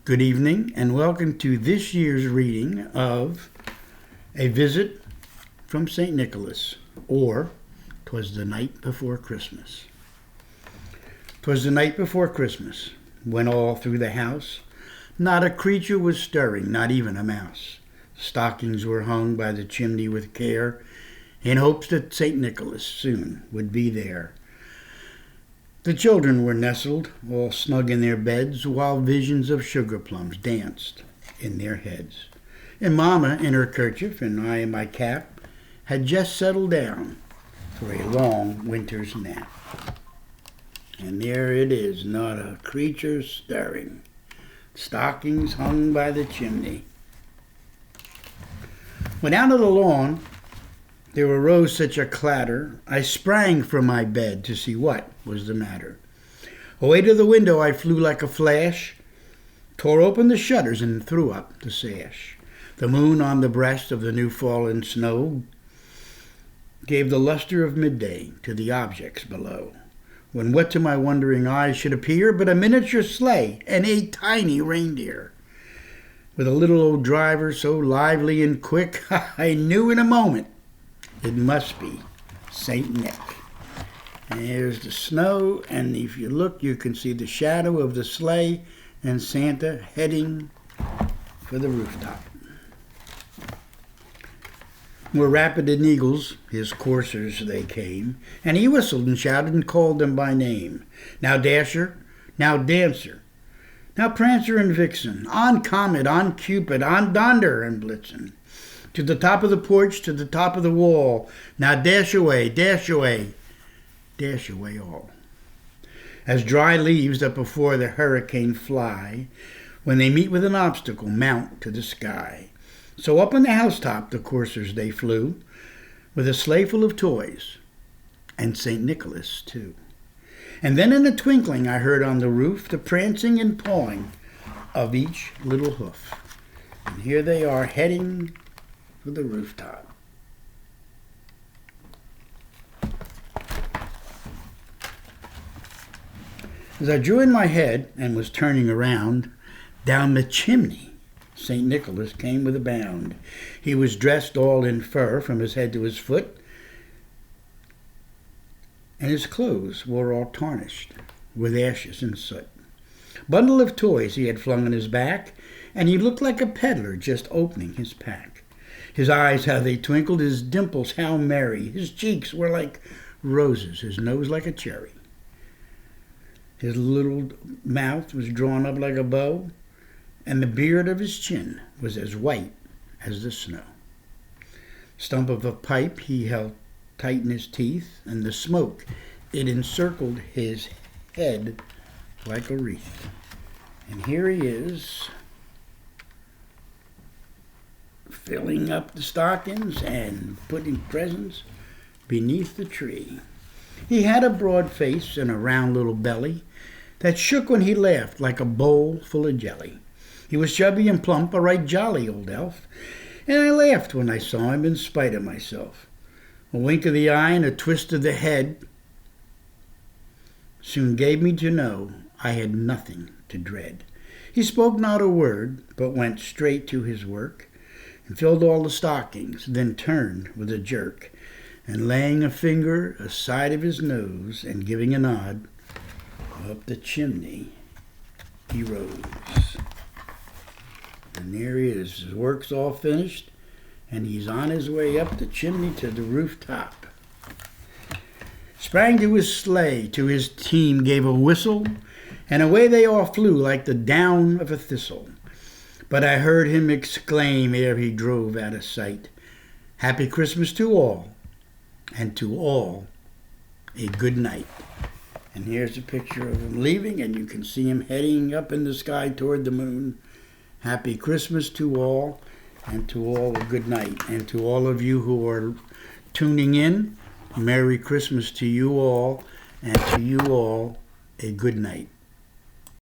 Good evening and welcome to this year's reading of A Visit from St. Nicholas, or 'Twas the Night Before Christmas. 'Twas the night before Christmas, when all through the house not a creature was stirring, not even a mouse. Stockings were hung by the chimney with care, in hopes that St. Nicholas soon would be there. The children were nestled, all snug in their beds, while visions of sugar plums danced in their heads. And Mama, in her kerchief, and I in my cap, had just settled down for a long winter's nap. And there it is, not a creature stirring, stockings hung by the chimney. When out of the lawn there arose such a clatter, I sprang from my bed to see what was the matter. Away to the window I flew like a flash, tore open the shutters and threw up the sash. The moon on the breast of the new fallen snow gave the luster of midday to the objects below, when what to my wondering eyes should appear but a miniature sleigh and a tiny reindeer, with a little old driver so lively and quick, I knew in a moment it must be St. Nick. And there's the snow, and if you look, you can see the shadow of the sleigh and Santa heading for the rooftop. More rapid than eagles, his coursers they came, and he whistled and shouted and called them by name. Now Dasher, now Dancer, now Prancer and Vixen, on Comet, on Cupid, on Donder and Blitzen. To the top of the porch, to the top of the wall. Now dash away, dash away, dash away all. As dry leaves that before the hurricane fly, when they meet with an obstacle, mount to the sky. So up on the housetop the coursers they flew, with a sleigh full of toys, and St. Nicholas too. And then in a twinkling I heard on the roof the prancing and pawing of each little hoof. And here they are heading for the rooftop. As I drew in my head and was turning around, down the chimney St. Nicholas came with a bound. He was dressed all in fur from his head to his foot, and his clothes were all tarnished with ashes and soot. Bundle of toys he had flung on his back, and he looked like a peddler just opening his pack. His eyes, how they twinkled, his dimples, how merry. His cheeks were like roses, his nose like a cherry. His little mouth was drawn up like a bow, and the beard of his chin was as white as the snow. Stump of a pipe he held tight in his teeth, and the smoke, it encircled his head like a wreath. And here he is, filling up the stockings and putting presents beneath the tree. He had a broad face and a round little belly that shook when he laughed like a bowl full of jelly. He was chubby and plump, a right jolly old elf, and I laughed when I saw him in spite of myself. A wink of the eye and a twist of the head soon gave me to know I had nothing to dread. He spoke not a word, but went straight to his work, and filled all the stockings, then turned with a jerk, and laying a finger aside of his nose, and giving a nod, up the chimney he rose. And there he is, his work's all finished, and he's on his way up the chimney to the rooftop. Sprang to his sleigh, to his team gave a whistle, and away they all flew like the down of a thistle. But I heard him exclaim ere he drove out of sight, Happy Christmas to all, and to all a good night. And here's a picture of him leaving, and you can see him heading up in the sky toward the moon. Happy Christmas to all, and to all a good night. And to all of you who are tuning in, Merry Christmas to you all, and to you all a good night.